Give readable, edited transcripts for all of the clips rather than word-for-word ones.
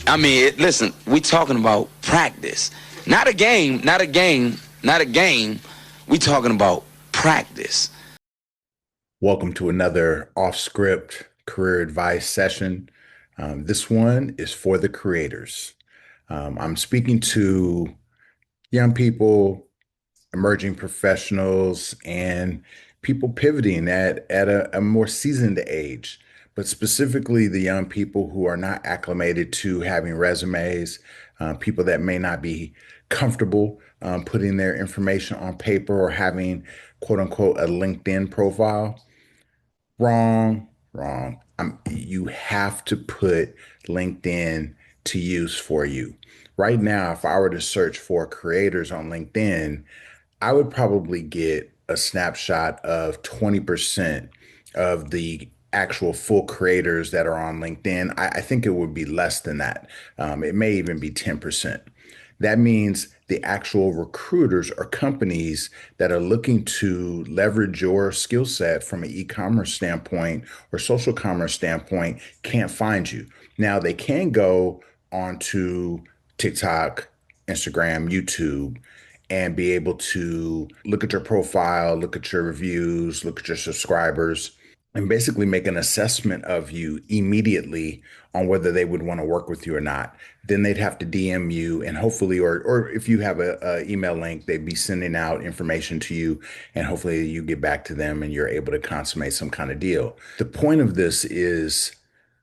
I mean, listen, we talking about practice. Not a game, not a game, not a game. We talking about practice. Welcome to another off-script career advice session. This one is for the creators. I'm speaking to young people, emerging professionals, and people pivoting at a more seasoned age, but specifically the young people who are not acclimated to having resumes, people that may not be comfortable putting their information on paper or having, quote unquote, a LinkedIn profile. Wrong. You have to put LinkedIn to use for you. Right now, if I were to search for creators on LinkedIn, I would probably get a snapshot of 20% of the actual full creators that are on LinkedIn. I think it would be less than that. It may even be 10%. That means the actual recruiters or companies that are looking to leverage your skill set from an e-commerce standpoint or social commerce standpoint can't find you. Now, they can go onto TikTok, Instagram, YouTube, and be able to look at your profile, look at your reviews, look at your subscribers, and basically make an assessment of you immediately on whether they would want to work with you or not. Then they'd have to DM you, and hopefully, or if you have a email link, they'd be sending out information to you, and hopefully you get back to them and you're able to consummate some kind of deal. The point of this is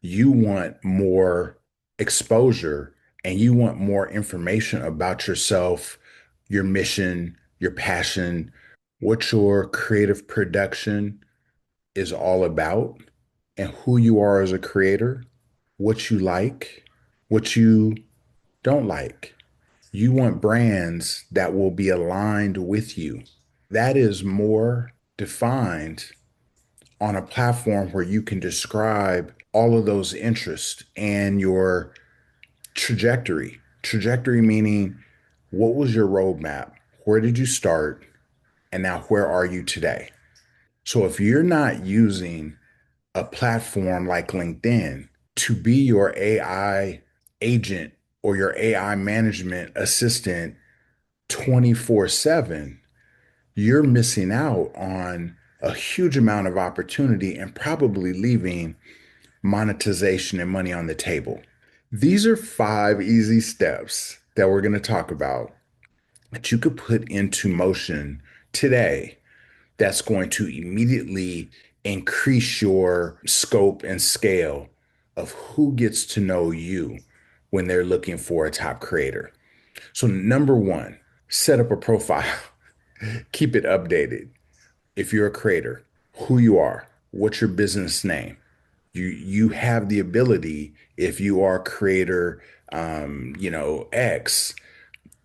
you want more exposure and you want more information about yourself, your mission, your passion, what your creative production is all about, and who you are as a creator, what you like, what you don't like. You want brands that will be aligned with you. That is more defined on a platform where you can describe all of those interests and your trajectory. Trajectory meaning, what was your roadmap? Where did you start? And now where are you today? So if you're not using a platform like LinkedIn to be your AI agent or your AI management assistant 24/7, you're missing out on a huge amount of opportunity and probably leaving monetization and money on the table. These are 5 easy steps that we're going to talk about that you could put into motion today that's going to immediately increase your scope and scale of who gets to know you when they're looking for a top creator. So, number one, set up a profile, keep it updated. If you're a creator, who you are, what's your business name? You have the ability, if you are creator, X,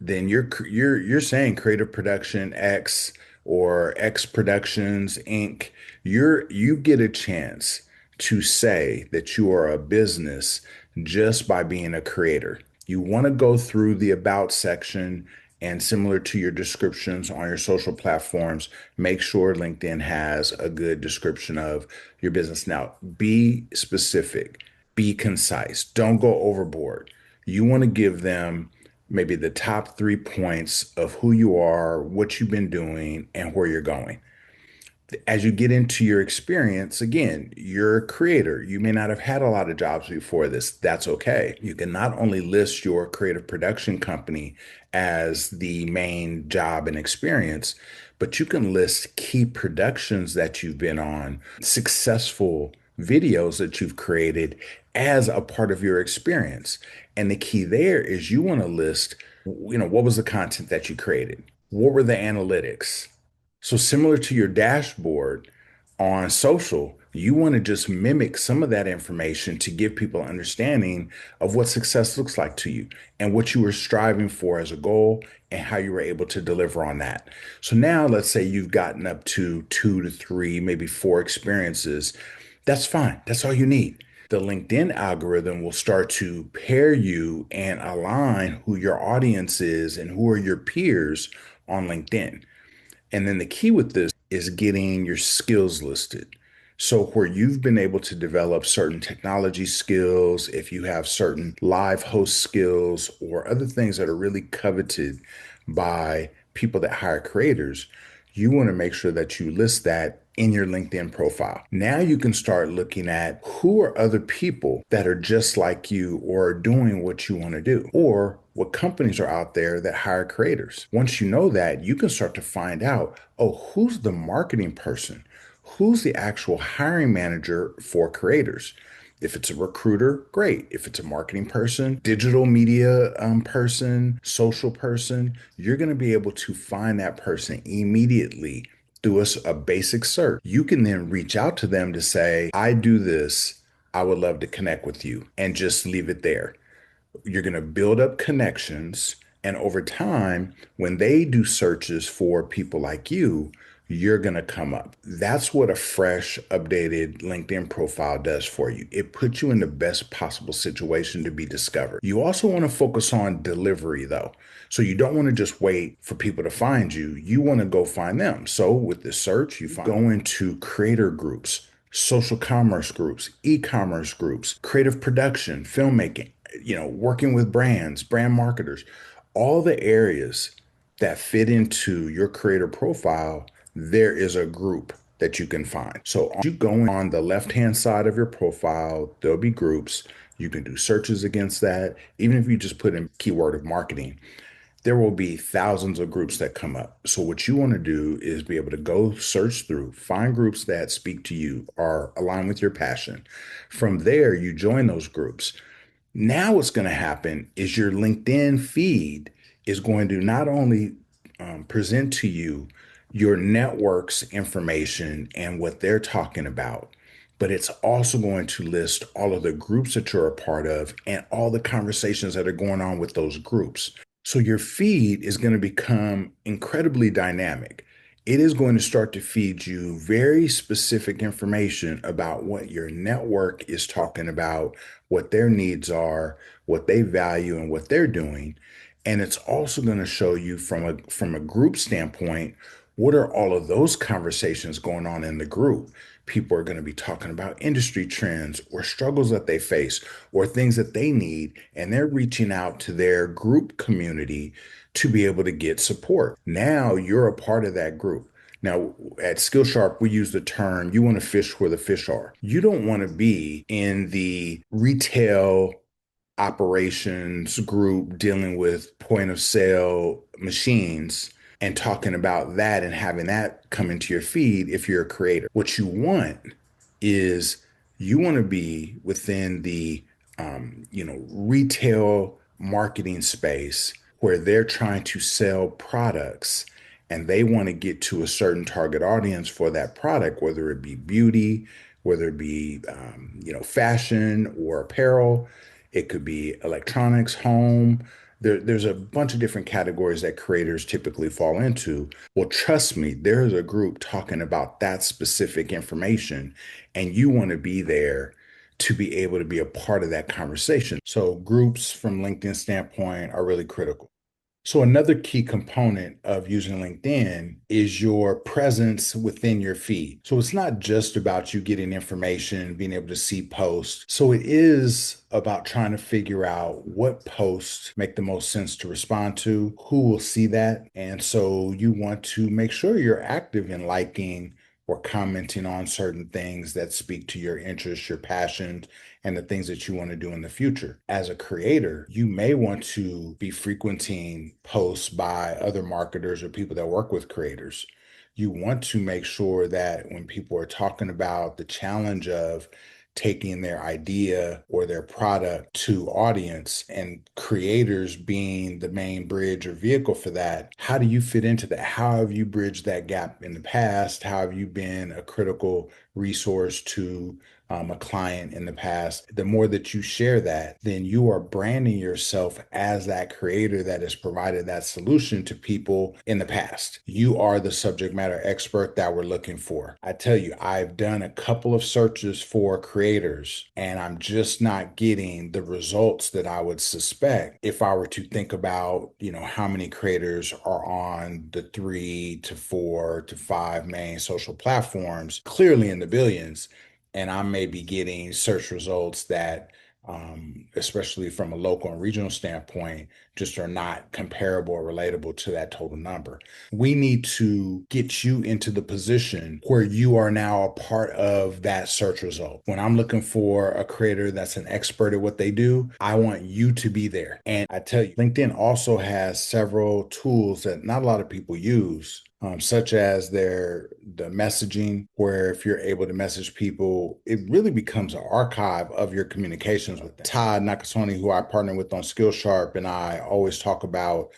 then you're saying Creative Production X or X Productions Inc. You get a chance to say that you are a business just by being a creator. You want to go through the about section and similar to your descriptions on your social platforms, make sure LinkedIn has a good description of your business. Now, be specific, be concise, don't go overboard. You want to give them maybe the top 3 points of who you are, what you've been doing, and where you're going. As you get into your experience, again, you're a creator. You may not have had a lot of jobs before this. That's okay. You can not only list your creative production company as the main job and experience, but you can list key productions that you've been on, successful videos that you've created as a part of your experience. And the key there is you want to list, what was the content that you created? What were the analytics? So similar to your dashboard on social, you want to just mimic some of that information to give people an understanding of what success looks like to you and what you were striving for as a goal and how you were able to deliver on that. So now let's say you've gotten up to 2 to 3, maybe 4 experiences. That's fine. That's all you need. The LinkedIn algorithm will start to pair you and align who your audience is and who are your peers on LinkedIn. And then the key with this is getting your skills listed. So where you've been able to develop certain technology skills, if you have certain live host skills or other things that are really coveted by people that hire creators, you want to make sure that you list that in your LinkedIn profile. Now you can start looking at who are other people that are just like you or are doing what you want to do, or what companies are out there that hire creators. Once you know that, you can start to find out, oh, who's the marketing person? Who's the actual hiring manager for creators? If it's a recruiter, great. If it's a marketing person, digital media person, social person, you're going to be able to find that person immediately through a basic search. You can then reach out to them to say, I do this. I would love to connect with you, and just leave it there. You're going to build up connections. And over time, when they do searches for people like you, you're going to come up. That's what a fresh, updated LinkedIn profile does for you. It puts you in the best possible situation to be discovered. You also want to focus on delivery, though. So you don't want to just wait for people to find you. You want to go find them. So with the search, go into creator groups, social commerce groups, e-commerce groups, creative production, filmmaking, working with brands, brand marketers, all the areas that fit into your creator profile, there is a group that you can find. So you go on the left-hand side of your profile, there'll be groups. You can do searches against that. Even if you just put in keyword of marketing, there will be thousands of groups that come up. So what you want to do is be able to go search through, find groups that speak to you or align with your passion. From there, you join those groups. Now what's going to happen is your LinkedIn feed is going to not only present to you your network's information and what they're talking about, but it's also going to list all of the groups that you're a part of and all the conversations that are going on with those groups. So your feed is going to become incredibly dynamic. It is going to start to feed you very specific information about what your network is talking about, what their needs are, what they value, and what they're doing. And it's also going to show you from a group standpoint, what are all of those conversations going on in the group? People are going to be talking about industry trends or struggles that they face or things that they need, and they're reaching out to their group community to be able to get support. Now you're a part of that group. Now, at SkillSharp, we use the term, you want to fish where the fish are. You don't want to be in the retail operations group dealing with point of sale machines and talking about that and having that come into your feed if you're a creator. What you want is you want to be within the retail marketing space where they're trying to sell products and they want to get to a certain target audience for that product, whether it be beauty, whether it be fashion or apparel. It could be electronics, home. There's a bunch of different categories that creators typically fall into. Well, trust me, there's a group talking about that specific information, and you want to be there to be able to be a part of that conversation. So groups from LinkedIn standpoint are really critical. So another key component of using LinkedIn is your presence within your feed. So it's not just about you getting information, being able to see posts. So it is about trying to figure out what posts make the most sense to respond to, who will see that. And so you want to make sure you're active in liking or commenting on certain things that speak to your interests, your passions, and the things that you want to do in the future. As a creator, you may want to be frequenting posts by other marketers or people that work with creators. You want to make sure that when people are talking about the challenge of taking their idea or their product to audience and creators being the main bridge or vehicle for that, how do you fit into that? How have you bridged that gap in the past? How have you been a critical resource to a client in the past, the more that you share that, then you are branding yourself as that creator that has provided that solution to people in the past. You are the subject matter expert that we're looking for. I tell you, I've done a couple of searches for creators, and I'm just not getting the results that I would suspect if I were to think about, how many creators are on the 3 to 4 to 5 main social platforms, clearly in the billions. And I may be getting search results that, especially from a local and regional standpoint, just are not comparable or relatable to that total number. We need to get you into the position where you are now a part of that search result. When I'm looking for a creator that's an expert at what they do, I want you to be there. And I tell you, LinkedIn also has several tools that not a lot of people use, such as the messaging, where if you're able to message people, it really becomes an archive of your communications with them. Todd Nakasone, who I partner with on SkillSharp, and I always talk about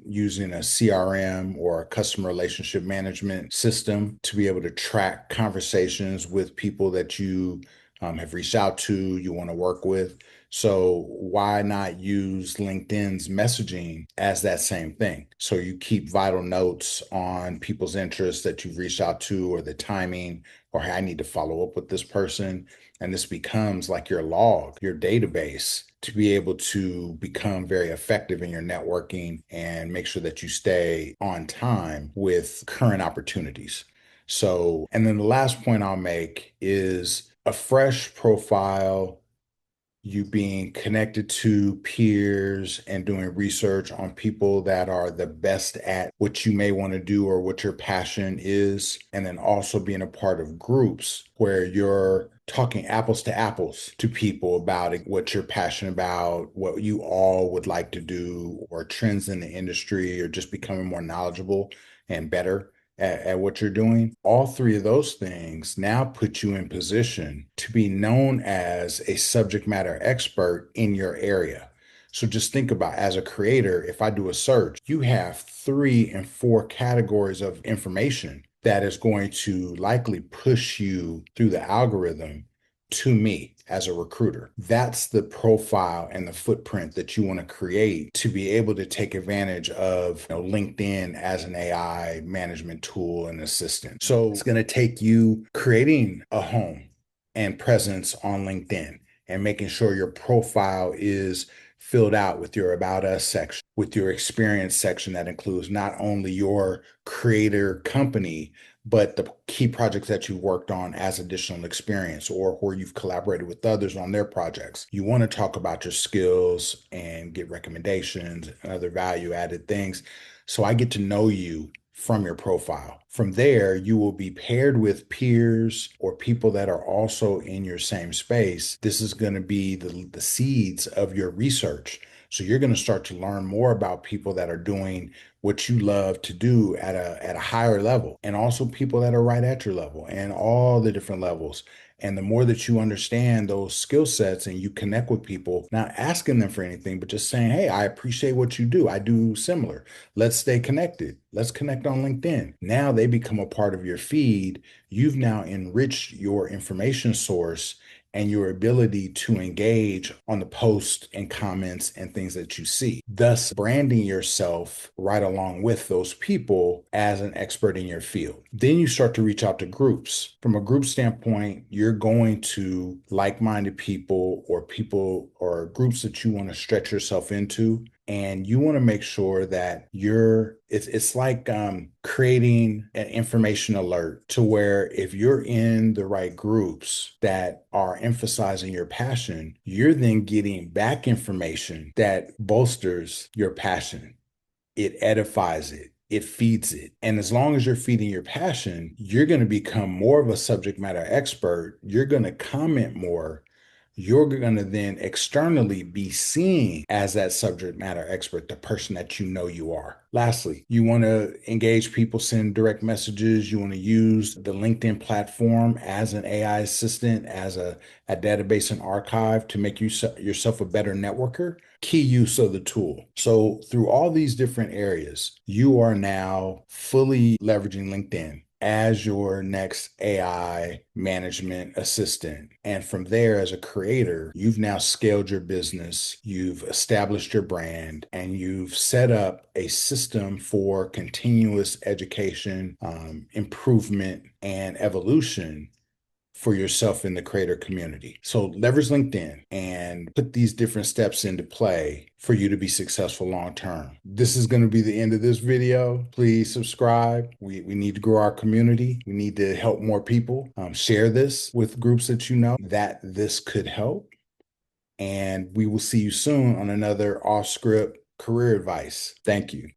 using a CRM or a customer relationship management system to be able to track conversations with people that you have reached out to, you want to work with. So why not use LinkedIn's messaging as that same thing? So you keep vital notes on people's interests that you've reached out to, or the timing, or hey, I need to follow up with this person. And this becomes like your log, your database, to be able to become very effective in your networking and make sure that you stay on time with current opportunities. So, and then the last point I'll make is a fresh profile, you being connected to peers and doing research on people that are the best at what you may want to do or what your passion is. And then also being a part of groups where you're talking apples to people about what you're passionate about, what you all would like to do, or trends in the industry, or just becoming more knowledgeable and better at what you're doing. All three of those things now put you in position to be known as a subject matter expert in your area. So just think about, as a creator, if I do a search, you have 3 and 4 categories of information that is going to likely push you through the algorithm to me as a recruiter. That's the profile and the footprint that you want to create to be able to take advantage of, LinkedIn as an AI management tool and assistant. So it's going to take you creating a home and presence on LinkedIn and making sure your profile is filled out with your About Us section, with your experience section that includes not only your creator company, but the key projects that you worked on as additional experience, or where you've collaborated with others on their projects. You want to talk about your skills and get recommendations and other value added things. So I get to know you from your profile. From there, you will be paired with peers or people that are also in your same space. This is going to be the seeds of your research. So you're going to start to learn more about people that are doing what you love to do at a higher level, and also people that are right at your level, and all the different levels. And the more that you understand those skill sets and you connect with people, not asking them for anything, but just saying, hey, I appreciate what you do. I do similar. Let's stay connected. Let's connect on LinkedIn. Now they become a part of your feed. You've now enriched your information source and your ability to engage on the posts and comments and things that you see, thus branding yourself right along with those people as an expert in your field. Then you start to reach out to groups. From a group standpoint, you're going to like-minded people or groups that you want to stretch yourself into. And you want to make sure that it's like creating an information alert, to where if you're in the right groups that are emphasizing your passion, you're then getting back information that bolsters your passion. It edifies it. It feeds it. And as long as you're feeding your passion, you're going to become more of a subject matter expert. You're going to comment more. You're going to then externally be seen as that subject matter expert, the person that you know you are. Lastly, you want to engage people, send direct messages. You want to use the LinkedIn platform as an AI assistant, as a database and archive to make yourself a better networker. Key use of the tool. So through all these different areas, you are now fully leveraging LinkedIn. as your next AI management assistant. And from there, as a creator, you've now scaled your business, you've established your brand, and you've set up a system for continuous education, improvement, and evolution for yourself in the creator community. So leverage LinkedIn and put these different steps into play for you to be successful long term. This is going to be the end of this video. Please subscribe. We need to grow our community. We need to help more people. Share this with groups that you know that this could help. And we will see you soon on another off script career advice. Thank you.